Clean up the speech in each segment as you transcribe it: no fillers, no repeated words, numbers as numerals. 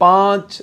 5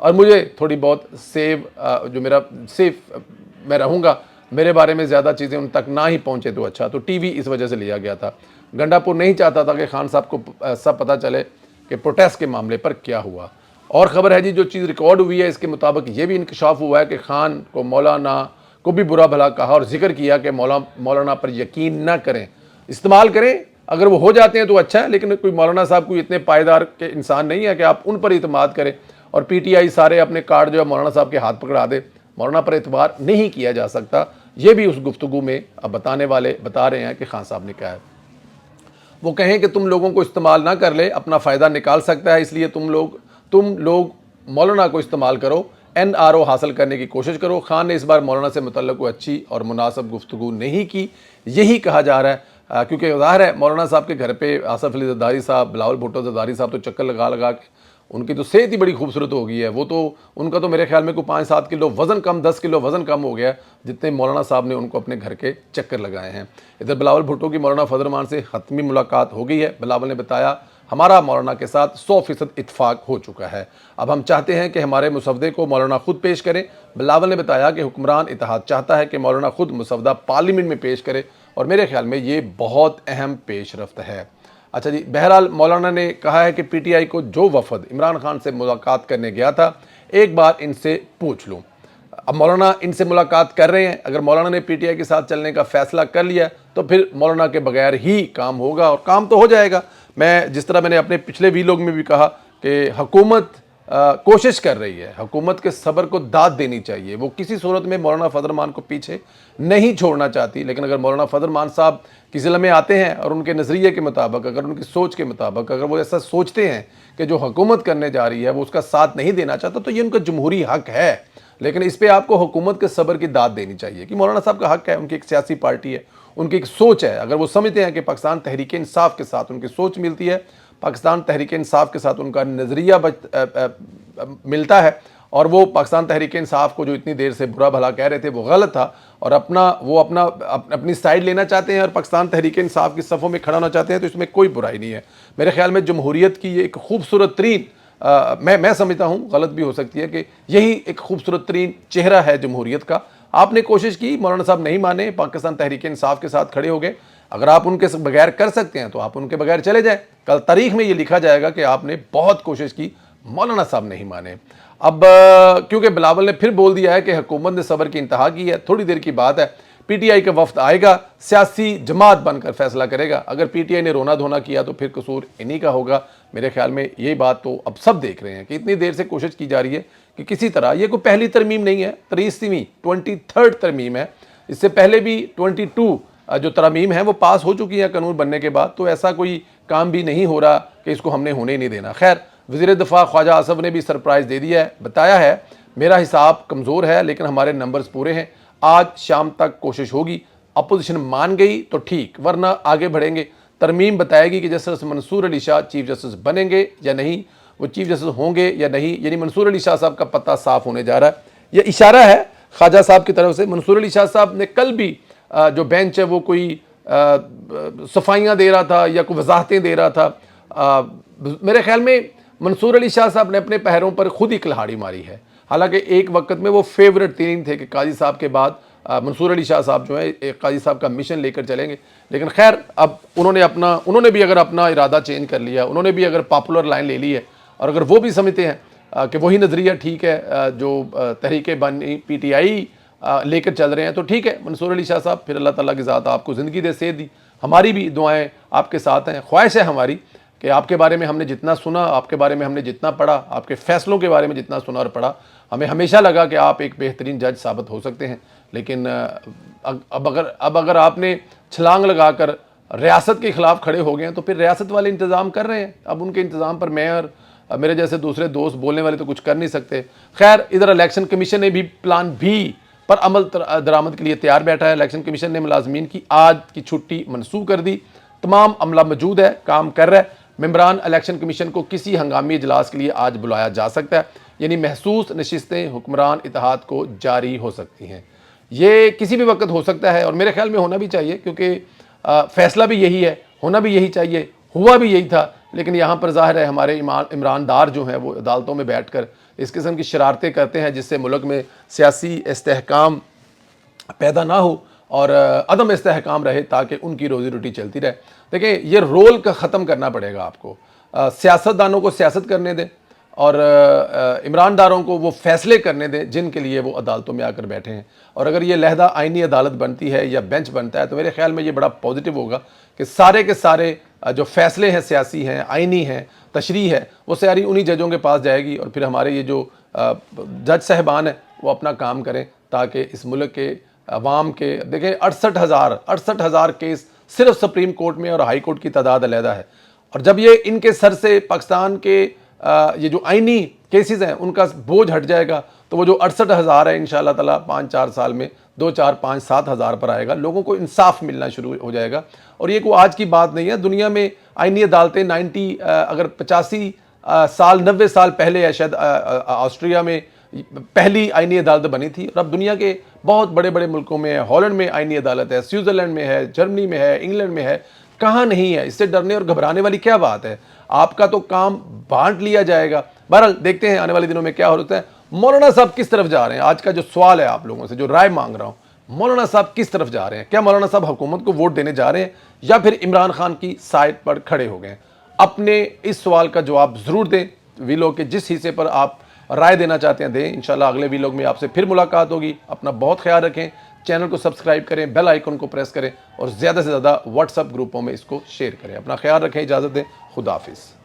اور مجھے تھوڑی بہت جو میرا سیف میں رہوں گا، میرے بارے میں زیادہ چیزیں ان تک نہ ہی پہنچے تو اچھا. تو ٹی وی اس وجہ سے لیا گیا تھا. گنڈا پور نہیں چاہتا تھا کہ خان صاحب کو سب پتہ چلے کہ پروٹیسٹ کے معاملے پر کیا ہوا. اور خبر ہے جی، جو چیز ریکارڈ ہوئی ہے اس کے مطابق یہ بھی انکشاف ہوا ہے کہ خان کو مولانا کو بھی برا بھلا کہا اور ذکر کیا کہ مولانا پر یقین نہ کریں، استعمال کریں، اگر وہ ہو جاتے ہیں تو اچھا ہے، لیکن کوئی مولانا صاحب کوئی اتنے پائیدار کے انسان نہیں ہے کہ آپ ان پر اعتماد کریں اور پی ٹی آئی سارے اپنے کارڈ جو ہے مولانا صاحب کے ہاتھ پکڑا دے. مولانا پر اعتبار نہیں کیا جا سکتا. یہ بھی اس گفتگو میں اب بتانے والے بتا رہے ہیں کہ خان صاحب نے کہا ہے. وہ کہیں کہ تم لوگوں کو استعمال نہ کر لے، اپنا فائدہ نکال سکتا ہے، اس لیے تم لوگ مولانا کو استعمال کرو، این آر او حاصل کرنے کی کوشش کرو. خان نے اس بار مولانا سے متعلق کوئی اچھی اور مناسب گفتگو نہیں کی، یہی کہا جا رہا ہے، کیونکہ ظاہر ہے مولانا صاحب کے گھر پہ آصف علی زرداری صاحب، بلاول بھٹو زرداری صاحب تو چکر لگا کے ان کی تو صحت ہی بڑی خوبصورت ہو گئی ہے. وہ تو ان کا تو میرے خیال میں کوئی 5-7 کلو وزن کم، 10 کلو وزن کم ہو گیا جتنے مولانا صاحب نے ان کو اپنے گھر کے چکر لگائے ہیں. ادھر بلاول بھٹو کی مولانا فضل الرحمان سے حتمی ملاقات ہو گئی ہے. بلاول نے بتایا ہمارا مولانا کے ساتھ 100% اتفاق ہو چکا ہے، اب ہم چاہتے ہیں کہ ہمارے مسودے کو مولانا خود پیش کریں. بلاول نے بتایا کہ حکمران اتحاد چاہتا ہے کہ مولانا خود مسودہ پارلیمنٹ میں پیش کرے اور میرے خیال میں یہ بہت اہم پیش رفت ہے. اچھا جی، بہرحال مولانا نے کہا ہے کہ پی ٹی آئی کو جو وفد عمران خان سے ملاقات کرنے گیا تھا ایک بار ان سے پوچھ لوں. اب مولانا ان سے ملاقات کر رہے ہیں، اگر مولانا نے پی ٹی آئی کے ساتھ چلنے کا فیصلہ کر لیا تو پھر مولانا کے بغیر ہی کام ہوگا اور کام تو ہو جائے گا. جس طرح میں نے اپنے پچھلے ویلوگ میں بھی کہا کہ حکومت کوشش کر رہی ہے، حکومت کے صبر کو داد دینی چاہیے. وہ کسی صورت میں مولانا فضل الرحمان کو پیچھے نہیں چھوڑنا چاہتی، لیکن اگر مولانا فضل الرحمان صاحب کی ضلع میں آتے ہیں اور ان کے نظریے کے مطابق، اگر ان کی سوچ کے مطابق، اگر وہ ایسا سوچتے ہیں کہ جو حکومت کرنے جا رہی ہے وہ اس کا ساتھ نہیں دینا چاہتا، تو یہ ان کا جمہوری حق ہے. لیکن اس پہ آپ کو حکومت کے صبر کی داد دینی چاہیے کہ مولانا صاحب کا حق ہے، ان کی ایک سیاسی پارٹی ہے، ان کی ایک سوچ ہے. اگر وہ سمجھتے ہیں کہ پاکستان تحریک انصاف کے ساتھ ان کی سوچ ملتی ہے، پاکستان تحریک انصاف کے ساتھ ان کا نظریہ ملتا ہے، اور وہ پاکستان تحریک انصاف کو جو اتنی دیر سے برا بھلا کہہ رہے تھے وہ غلط تھا، اور اپنی سائیڈ لینا چاہتے ہیں اور پاکستان تحریک انصاف کی صفوں میں کھڑا ہونا چاہتے ہیں، تو اس میں کوئی برائی نہیں ہے. میرے خیال میں جمہوریت کی یہ ایک خوبصورت ترین میں سمجھتا ہوں، غلط بھی ہو سکتی ہے، کہ یہی ایک خوبصورت ترین چہرہ ہے جمہوریت کا. آپ نے کوشش کی، مولانا صاحب نہیں مانے، پاکستان تحریک انصاف کے ساتھ کھڑے ہو گئے. اگر آپ ان کے بغیر کر سکتے ہیں تو آپ ان کے بغیر چلے جائیں. کل تاریخ میں یہ لکھا جائے گا کہ آپ نے بہت کوشش کی، مولانا صاحب نہیں مانے. اب کیونکہ بلاول نے پھر بول دیا ہے کہ حکومت نے صبر کی انتہا کی ہے، تھوڑی دیر کی بات ہے، پی ٹی آئی کا وفد آئے گا، سیاسی جماعت بن کر فیصلہ کرے گا. اگر پی ٹی آئی نے رونا دھونا کیا تو پھر قصور انہی کا ہوگا. میرے خیال میں یہی بات تو اب سب دیکھ رہے ہیں کہ اتنی دیر سے کوشش کی جا رہی ہے کہ کسی طرح، یہ کوئی پہلی ترمیم نہیں ہے، 23 ترمیم ہے. اس سے پہلے بھی 22 جو ترمیم ہیں وہ پاس ہو چکی ہیں قانون بننے کے بعد، تو ایسا کوئی کام بھی نہیں ہو رہا کہ اس کو ہم نے ہونے نہیں دینا. خیر، وزیر دفاع خواجہ آصف نے بھی سرپرائز دے دیا ہے، بتایا ہے میرا حساب کمزور ہے لیکن ہمارے نمبرز پورے ہیں، آج شام تک کوشش ہوگی، اپوزیشن مان گئی تو ٹھیک، ورنہ آگے بڑھیں گے. ترمیم بتائے گی کہ جسٹس منصور علی شاہ چیف جسٹس بنیں گے یا نہیں، وہ چیف جسٹس ہوں گے یا نہیں. یعنی منصور علی شاہ صاحب کا پتہ صاف ہونے جا رہا ہے. یہ اشارہ ہے خواجہ صاحب کی طرف سے. منصور علی شاہ صاحب نے کل بھی جو بینچ ہے وہ کوئی صفائیاں دے رہا تھا یا کوئی وضاحتیں دے رہا تھا. میرے خیال میں منصور علی شاہ صاحب نے اپنے پیروں پر خود ہی کلہاڑی ماری ہے. حالانکہ ایک وقت میں وہ فیورٹ ترین تھے کہ قاضی صاحب کے بعد منصور علی شاہ صاحب جو ہیں ایک قاضی صاحب کا مشن لے کر چلیں گے. لیکن خیر، اب انہوں نے بھی اگر اپنا ارادہ چینج کر لیا، انہوں نے بھی اگر پاپولر لائن لے لی ہے، اور اگر وہ بھی سمجھتے ہیں کہ وہی نظریہ ٹھیک ہے جو تحریک بانی پی ٹی آئی لے کر چل رہے ہیں، تو ٹھیک ہے منصور علی شاہ صاحب، پھر اللہ تعالیٰ کی ذات آپ کو زندگی دے، صحت دی. ہماری بھی دعائیں آپ کے ساتھ ہیں. خواہش ہے ہماری کہ آپ کے بارے میں ہم نے جتنا سنا، آپ کے بارے میں ہم نے جتنا پڑھا، آپ کے فیصلوں کے بارے میں جتنا سنا اور پڑھا، ہمیں ہمیشہ لگا کہ آپ ایک بہترین جج ثابت ہو سکتے ہیں. لیکن اب اگر آپ نے چھلانگ لگا کر ریاست کے خلاف کھڑے ہو گئے ہیں تو پھر ریاست والے انتظام کر رہے ہیں. اب ان کے انتظام پر میں اور میرے جیسے دوسرے دوست بولنے والے تو کچھ کر نہیں سکتے. خیر، ادھر الیکشن کمیشن نے بھی پلان بھی پر عمل درآمد کے لیے تیار بیٹھا ہے. الیکشن کمیشن نے ملازمین کی آج کی چھٹی منسوخ کر دی. تمام عملہ موجود ہے، کام کر رہا ہے. ممبران الیکشن کمیشن کو کسی ہنگامی اجلاس کے لیے آج بلایا جا سکتا ہے، یعنی محسوس نشستیں حکمران اتحاد کو جاری ہو سکتی ہیں. یہ کسی بھی وقت ہو سکتا ہے اور میرے خیال میں ہونا بھی چاہیے، کیونکہ فیصلہ بھی یہی ہے، ہونا بھی یہی چاہیے، ہوا بھی یہی تھا. لیکن یہاں پر ظاہر ہے ہمارے عمران دار جو ہیں وہ عدالتوں میں بیٹھ کر اس قسم کی شرارتیں کرتے ہیں جس سے ملک میں سیاسی استحکام پیدا نہ ہو اور عدم استحکام رہے تاکہ ان کی روزی روٹی چلتی رہے. دیکھیں یہ رول کا ختم کرنا پڑے گا آپ کو. سیاستدانوں کو سیاست کرنے دیں اور عمران داروں کو وہ فیصلے کرنے دیں جن کے لیے وہ عدالتوں میں آ کر بیٹھے ہیں. اور اگر یہ علیحدہ آئینی عدالت بنتی ہے یا بینچ بنتا ہے تو میرے خیال میں یہ بڑا پازیٹیو ہوگا کہ سارے کے سارے جو فیصلے ہیں سیاسی ہیں آئینی ہیں تشریح ہے وہ ساری انہی ججوں کے پاس جائے گی اور پھر ہمارے یہ جو جج صاحبان ہیں وہ اپنا کام کریں تاکہ اس ملک کے عوام کے دیکھیں 68,000 کیس صرف سپریم کورٹ میں اور ہائی کورٹ کی تعداد علیحدہ ہے. اور جب یہ ان کے سر سے پاکستان کے یہ جو آئینی کیسز ہیں ان کا بوجھ ہٹ جائے گا تو وہ جو 68,000 ہے انشاءاللہ تعالیٰ 5-4 سال میں 2, 4, 5, 7 ہزار پر آئے گا. لوگوں کو انصاف ملنا شروع ہو جائے گا. اور یہ کوئی آج کی بات نہیں ہے. دنیا میں آئینی عدالتیں 85 سال 90 سال پہلے ہے شاید آسٹریا میں پہلی آئینی عدالت بنی تھی. اور اب دنیا کے بہت بڑے بڑے ملکوں میں ہے. ہالینڈ میں آئینی عدالت ہے, سوئٹزرلینڈ میں ہے, جرمنی میں ہے, انگلینڈ میں ہے. کہاں نہیں ہے؟ اس سے ڈرنے اور گھبرانے والی کیا بات ہے؟ آپ کا تو کام بانٹ لیا جائے گا. بہرحال دیکھتے ہیں آنے والے دنوں میں کیا ہوتا ہے. مولانا صاحب کس طرف جا رہے ہیں؟ آج کا جو سوال ہے آپ لوگوں سے جو رائے مانگ رہا ہوں, مولانا صاحب کس طرف جا رہے ہیں؟ کیا مولانا صاحب حکومت کو ووٹ دینے جا رہے ہیں یا پھر عمران خان کی سائڈ پر کھڑے ہو گئے ہیں؟ اپنے اس سوال کا جواب ضرور دیں. ویلوگ کے جس حصے پر آپ رائے دینا چاہتے ہیں دیں. انشاءاللہ اگلے ویلوگ میں آپ سے پھر ملاقات ہوگی. اپنا بہت خیال رکھیں. چینل کو سبسکرائب کریں, بیل آئیکن کو پریس کریں اور زیادہ سے زیادہ واٹس ایپ گروپوں میں اس کو شیئر کریں. اپنا خیال رکھیں. اجازت دیں. خدا حافظ.